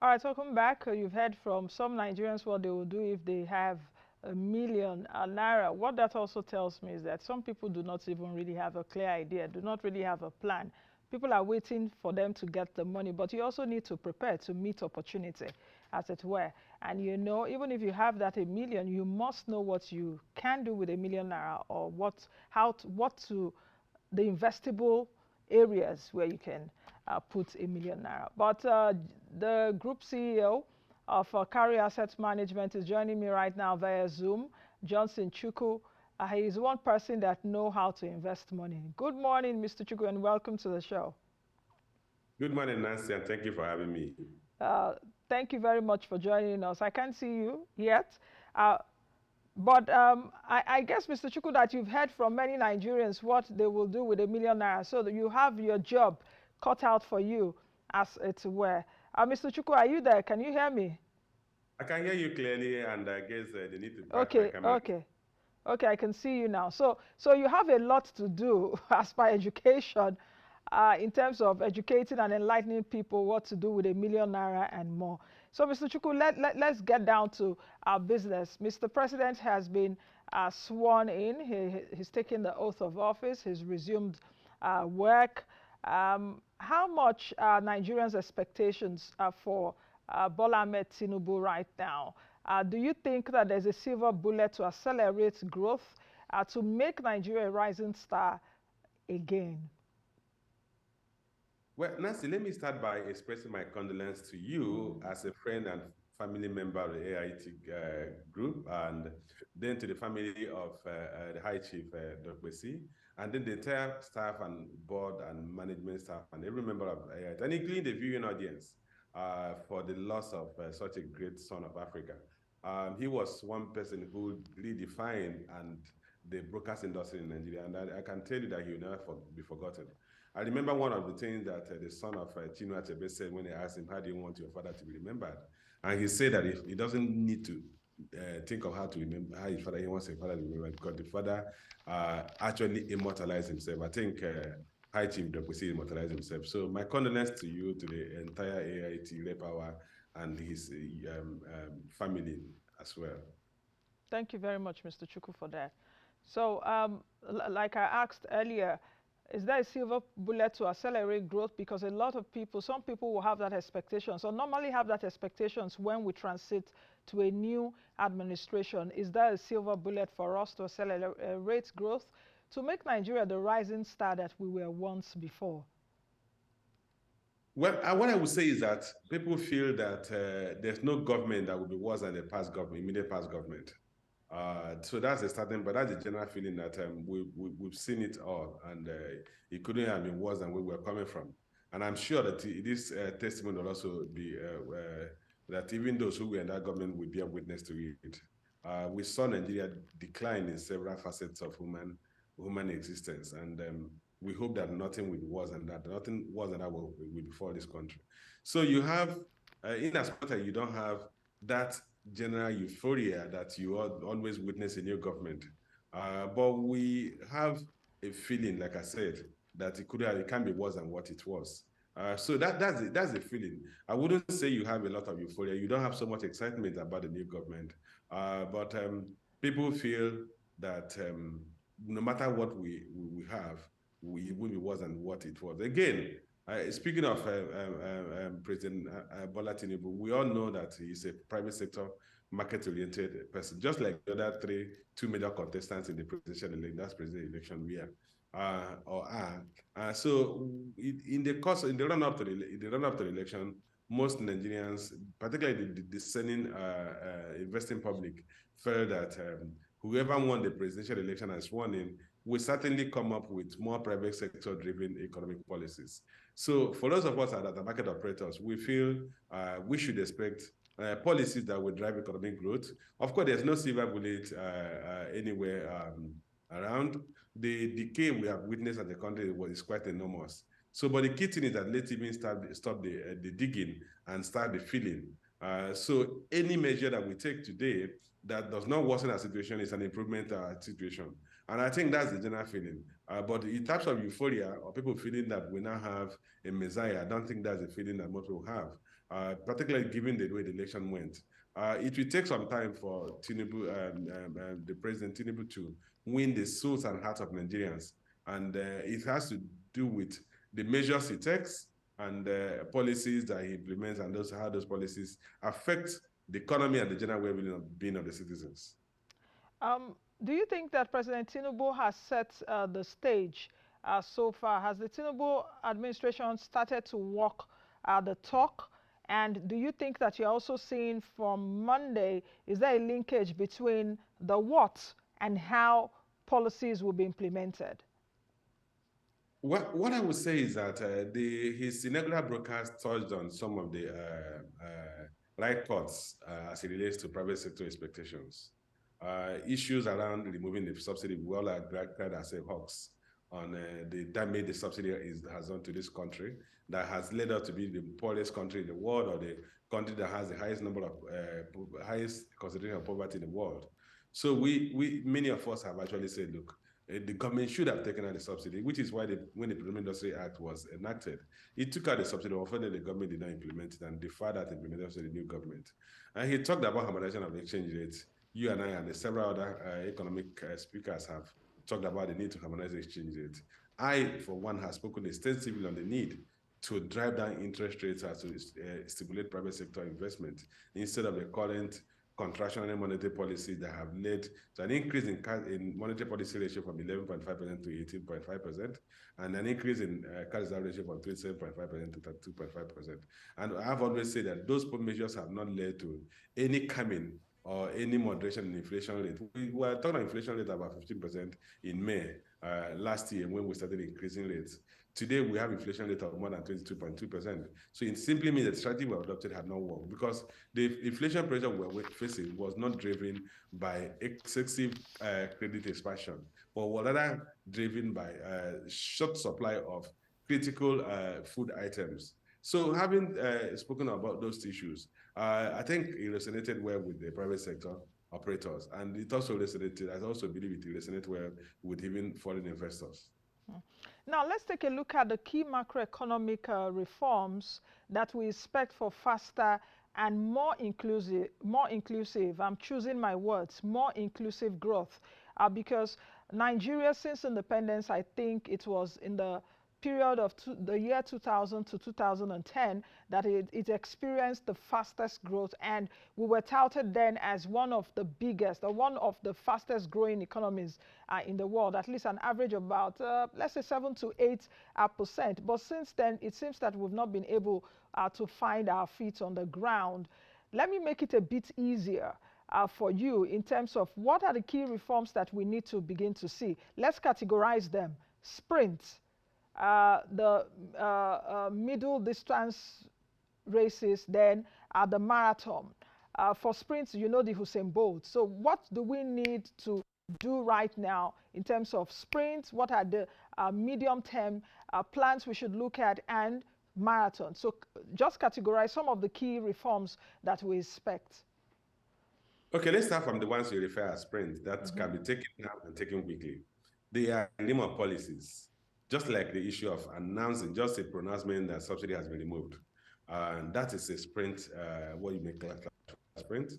All right, welcome back. You've heard from some Nigerians what they will do if they have a million naira. What that also tells me is that some people do not even really have a clear idea, do not really have a plan. People are waiting for them to get the money, but you also need to prepare to meet opportunity, as it were. And you know, even if you have that a million, you must know what you can do with a million naira or what to the investable areas where you can put a million naira. But the group CEO of Carry Asset Management is joining me right now via Zoom, Johnson Chukwu. He is one person that know how to invest money. Good morning, Mr. Chukwu, and welcome to the show. Good morning, Nancy, and thank you for having me. Uh, Thank you very much for joining us. I can't see you yet. Uh, but I guess, Mr. Chukwu, that you've heard from many Nigerians what they will do with a million naira. So that you have your job cut out for you, as it were. Mr. Chukwu, are you there? Can you hear me? I can hear you clearly, and I guess they need to patch my Okay, camera. okay. Okay, I can see you now. So you have a lot to do as per education, in terms of educating and enlightening people what to do with a million naira and more. So, Mr. Chukwu, let's get down to our business. Mr. President has been sworn in. He's taken the oath of office. He's resumed work. How much are Nigerians' expectations for Bola Ahmed Tinubu right now? Do you think that there's a silver bullet to accelerate growth, to make Nigeria a rising star again? Well, Nancy, let me start by expressing my condolence to you as a friend and family member of the AIT group, and then to the family of the High Chief Dr. C, and then the entire staff and board and management staff and every member of AIT, and including the viewing audience, for the loss of such a great son of Africa. He was one person who redefined and the broadcast industry in Nigeria, and I can tell you that he will never be forgotten. I remember one of the things that the son of Chinua Achebe said when they asked him, how do you want your father to be remembered? And he said that if he doesn't need to think of how to remember how his father, he wants his father to be remembered because the father actually immortalized himself. I think High Chief Dr. immortalized himself. So my condolence to you, to the entire AIT Repower and his family as well. Thank you very much, Mr. Chukwu, for that. So, like I asked earlier, is there a silver bullet to accelerate growth? Because a lot of people, some people will have that expectation. So normally have that expectations when we transit to a new administration. Is there a silver bullet for us to accelerate growth, to make Nigeria the rising star that we were once before? Well, what I would say is that people feel that there's no government that will be worse than the past government, immediate past government. So that's the starting, but that's the general feeling that we've seen it all, and it couldn't have been worse than where we're coming from. And I'm sure that this testimony will also be that even those who were in that government will be a witness to it. We saw Nigeria decline in several facets of human existence, and we hope that nothing will be worse than that. Nothing worse than that will befall this country. So you have, in as much as you don't have that general euphoria that you always witness in your government. But we have a feeling, like I said, that it can be worse than what it was. So that's the feeling. I wouldn't say you have a lot of euphoria. You don't have so much excitement about the new government. But people feel that no matter what we have, it will be worse than what it was. Again, speaking of President Bola Tinubu, we all know that he's a private sector, market-oriented person, just like the other two major contestants in the presidential election, that's presidential election we are. Or are. So in the run-up to the election, most Nigerians, particularly the discerning investing public, felt that whoever won the presidential election and sworn in will certainly come up with more private sector-driven economic policies. So for those of us that are market operators, we feel we should expect policies that will drive economic growth. Of course, there's no silver bullet anywhere around. The decay we have witnessed at the country is quite enormous. So, but the key thing is that let's even stop the digging and start the filling. So any measure that we take today that does not worsen our situation is an improvement to our situation. And I think that's the general feeling. But in terms of euphoria or people feeling that we now have a messiah, I don't think that's the feeling that most people have, particularly given the way the election went. It will take some time for Tinubu, the President Tinubu, to win the souls and hearts of Nigerians. And it has to do with the measures he takes and policies that he implements, and how those policies affect the economy and the general well-being of the citizens. Do you think that President Tinubu has set the stage so far? Has the Tinubu administration started to walk the talk? And do you think that you're also seeing from Monday, is there a linkage between the what and how policies will be implemented? What I would say is that his inaugural broadcast touched on some of the right thoughts as it relates to private sector expectations. Issues around removing the subsidy, we all are glad as a hawks on the damage the subsidy has done to this country that has led us to be the poorest country in the world, or the country that has the highest number of highest concentration of poverty in the world. So many of us have actually said, look, the government should have taken out the subsidy, which is why when the Petroleum Industry Act was enacted, it took out the subsidy. Unfortunately, the government did not implement it and deferred that implementation to the new government. And he talked about harmonization of the exchange rates. You and I and several other economic speakers have talked about the need to harmonize the exchange rate. I, for one, have spoken extensively on the need to drive down interest rates as to stimulate private sector investment instead of the current contractionary monetary policy that have led to an increase in monetary policy ratio from 11.5% to 18.5%, and an increase in cash reserve ratio from 27.5% to 32.5%. And I've always said that those measures have not led to any coming or any moderation in inflation rate. We were talking about inflation rate about 15% in May last year when we started increasing rates. Today, we have inflation rate of more than 22.2%. So it simply means that the strategy we adopted had not worked, because the inflation pressure we were facing was not driven by excessive credit expansion, but was rather driven by short supply of critical food items. So having spoken about those issues, I think it resonated well with the private sector operators, and it also resonated, I also believe it resonated well with even foreign investors. Now, let's take a look at the key macroeconomic reforms that we expect for faster and more inclusive, I'm choosing my words, more inclusive growth. Because Nigeria, since independence, I think it was in the period of the year 2000 to 2010 that it experienced the fastest growth, and we were touted then as one of the biggest or one of the fastest growing economies in the world, at least an average of about let's say 7 to 8%. But since then, it seems that we've not been able to find our feet on the ground. Let me make it a bit easier for you in terms of what are the key reforms that we need to begin to see. Let's categorize them. Sprint, the middle distance races, then the marathon. For sprints, you know, the Usain Bolt. So what do we need to do right now in terms of sprints? What are the medium-term plans we should look at, and marathon? So just categorize some of the key reforms that we expect. Okay, let's start from the ones you refer as sprint that can be taken now and taken quickly. They are remote policies, just like the issue of announcing just a pronouncement that subsidy has been removed. And that is a sprint, what you may call a sprint.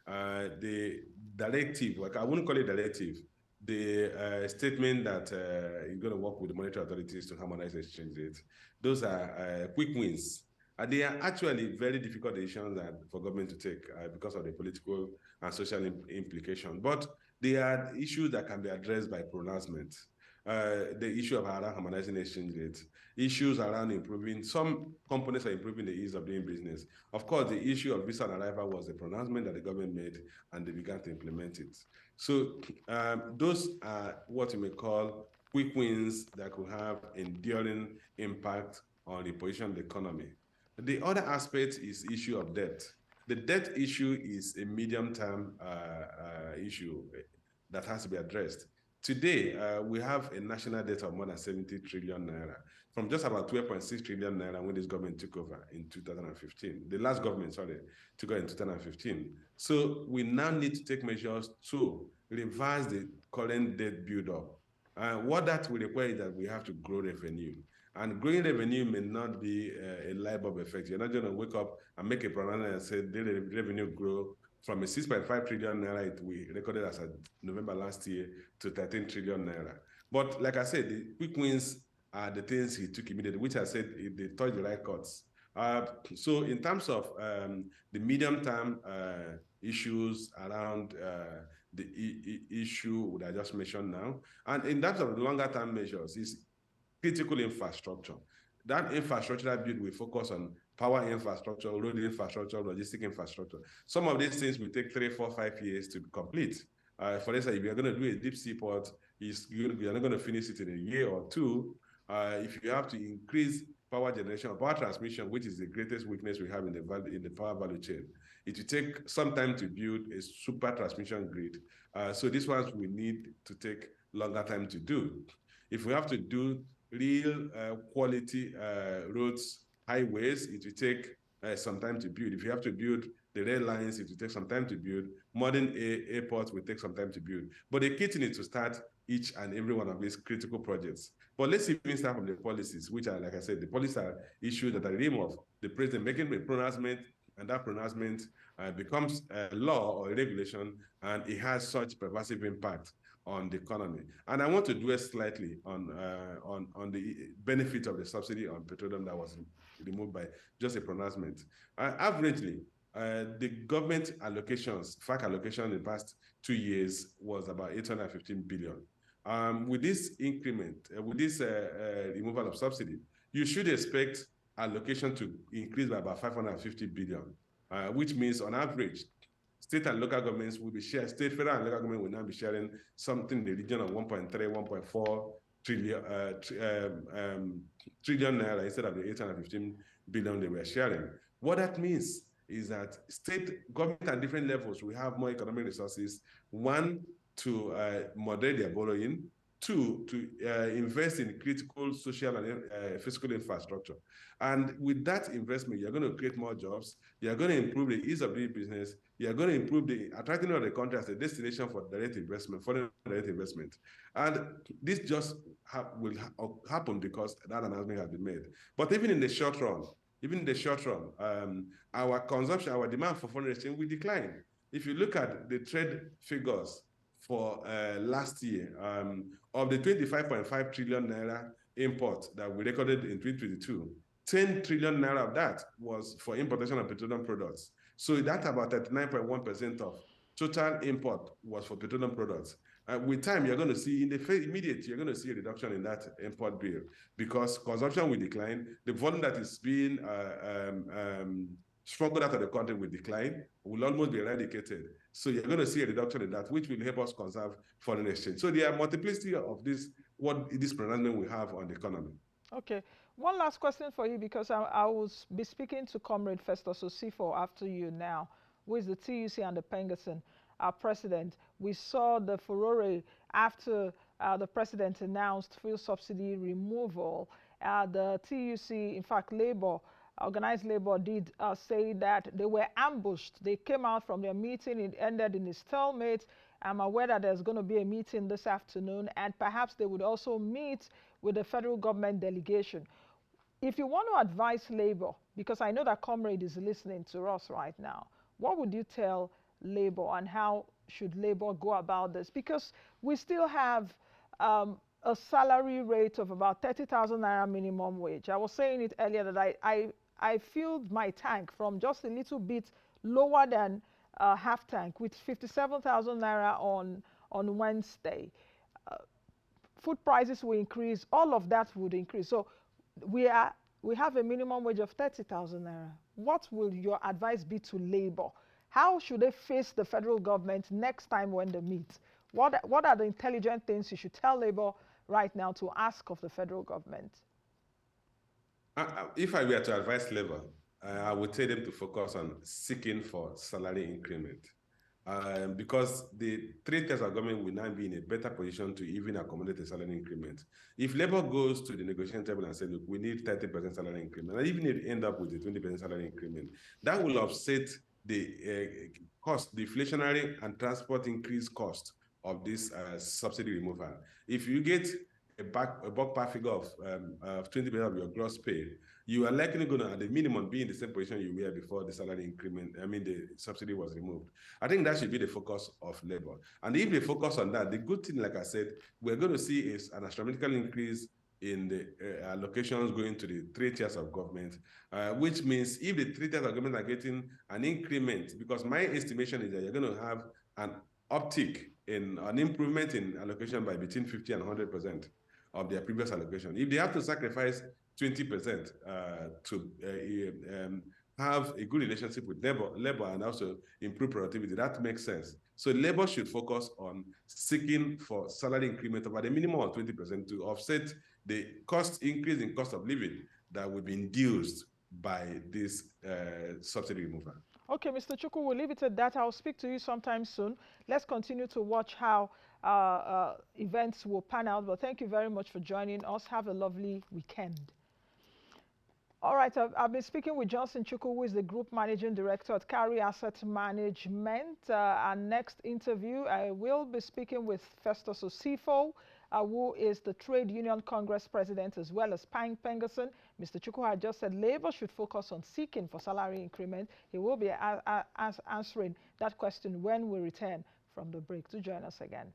The directive, like I wouldn't call it directive, the statement that you're going to work with the monetary authorities to harmonize the exchange rate, those are quick wins. They are actually very difficult decisions for government to take because of the political and social implication. But they are issues that can be addressed by pronouncement. The issue of harmonizing exchange rates, issues around improving, some components are improving the ease of doing business. Of course, the issue of visa on arrival was the pronouncement that the government made, and they began to implement it. So those are what you may call quick wins that could have enduring impact on the position of the economy. The other aspect is issue of debt. The debt issue is a medium-term issue that has to be addressed. Today, we have a national debt of more than 70 trillion naira, from just about 12.6 trillion naira when this government took over in 2015. The last government, sorry, took over in 2015. So we now need to take measures to reverse the current debt buildup. What that will require is that we have to grow revenue. And growing revenue may not be a light bulb effect. You're not going to wake up and make a pronouncement and say daily revenue grow from a 6.5 trillion naira we recorded as of November last year to 13 trillion naira. But like I said, the quick wins are the things he took immediately, which I said they touch the right chords. So in terms of the medium-term issues around the issue that I just mentioned now, and in terms of the longer-term measures, is critical infrastructure. That infrastructural build will focus on power infrastructure, road infrastructure, logistic infrastructure. Some of these things will take 3, 4, 5 years to complete. For instance, if you're going to do a deep sea port, you're not going to finish it in a year or two. If you have to increase power generation or power transmission, which is the greatest weakness we have in the power value chain, it will take some time to build a super transmission grid. So these ones we need to take longer time to do. If we have to do real quality roads, highways, it will take some time to build. If you have to build the rail lines, it will take some time to build. Modern airports will take some time to build. But the key thing is to start each and every one of these critical projects. But let's even start from the policies, which are, like I said, the policies are issues that are the realm of the president making a pronouncement, and that pronouncement becomes a law or a regulation, and it has such pervasive impact on the economy. And I want to dwell slightly on the benefit of the subsidy on petroleum that was removed by just a pronouncement. Averagely, the government allocations, FAC allocation in the past 2 years was about 815 billion. With this increment, with this removal of subsidy, you should expect allocation to increase by about 550 billion, which means on average, state and local governments will be sharing, state, federal, and local government will now be sharing something in the region of 1.3, 1.4 trillion naira instead of the 815 billion they were sharing. What that means is that state government at different levels will have more economic resources, one, to moderate their borrowing, two, to invest in critical social and physical infrastructure. And with that investment, you're going to create more jobs, you're going to improve the ease of doing business, you're going to improve the attracting of the country as a destination for direct investment, foreign direct investment. And this just will happen because that announcement has been made. But even in the short run, our consumption, our demand for foreign exchange will decline. If you look at the trade figures for last year, of the 25.5 trillion naira import that we recorded in 2022, 10 trillion naira of that was for importation of petroleum products. So that's about 39.1% of total import was for petroleum products. With time, you're going to see, in the immediate, you're going to see a reduction in that import bill because consumption will decline. The volume that is being struggled out of the country will decline, will almost be eradicated. So you're going to see a reduction in that, which will help us conserve foreign exchange. So there are multiplicity of what this pronouncement will have on the economy. Okay. One last question for you, because I will be speaking to Comrade Festus Osifo after you now, who is the TUC and the Pengerson, our president. We saw the furore after the president announced fuel subsidy removal. The TUC, in fact, Labour, organized labor, did say that they were ambushed. They came out from their meeting, it ended in a stalemate. I'm aware that there's going to be a meeting this afternoon, and perhaps they would also meet with the federal government delegation. If you want to advise Labour, because I know that Comrade is listening to us right now, what would you tell Labour, and how should Labour go about this? Because we still have a salary rate of about 30,000 naira minimum wage. I was saying it earlier that I filled my tank from just a little bit lower than half tank with 57,000 naira on Wednesday. Food prices will increase, all of that would increase. So we have a minimum wage of 30,000 naira. What will your advice be to Labour? How should they face the federal government next time when they meet? What are the intelligent things you should tell Labour right now to ask of the federal government? If I were to advise Labour, I would tell them to focus on seeking for salary increment. because the three tiers of government will now be in a better position to even accommodate a salary increment. If Labour goes to the negotiation table and says, look, we need 30% salary increment, and even if you end up with a 20% salary increment, that will offset the cost, the inflationary and transport increase cost of this subsidy removal. If you get a ballpark figure of 20% of your gross pay, you are likely going to, at the minimum, be in the same position you were before the salary increment, the subsidy was removed. I think that should be the focus of Labour. And if they focus on that, the good thing, like I said, we're going to see is an astronomical increase in the allocations going to the three tiers of government, which means if the three tiers of government are getting an increment, because my estimation is that you're going to have an uptick in an improvement in allocation by between 50 and 100% of their previous allocation. If they have to sacrifice 20% to have a good relationship with labor and also improve productivity, that makes sense. So labor should focus on seeking for salary increment of at a minimum of 20% to offset the cost increase in cost of living that would be induced by this subsidy removal. Okay, Mr. Chukwu, we'll leave it at that. I'll speak to you sometime soon. Let's continue to watch how events will pan out. But thank you very much for joining us. Have a lovely weekend. All right, I've been speaking with Johnson Chukwu, who is the Group Managing Director at Carry Asset Management. Our next interview, I will be speaking with Festus Osifo, who is the Trade Union Congress President, as well as Pang Pengerson. Mr. Chukwu had just said Labour should focus on seeking for salary increment. He will be answering that question when we return from the break. Do join us again.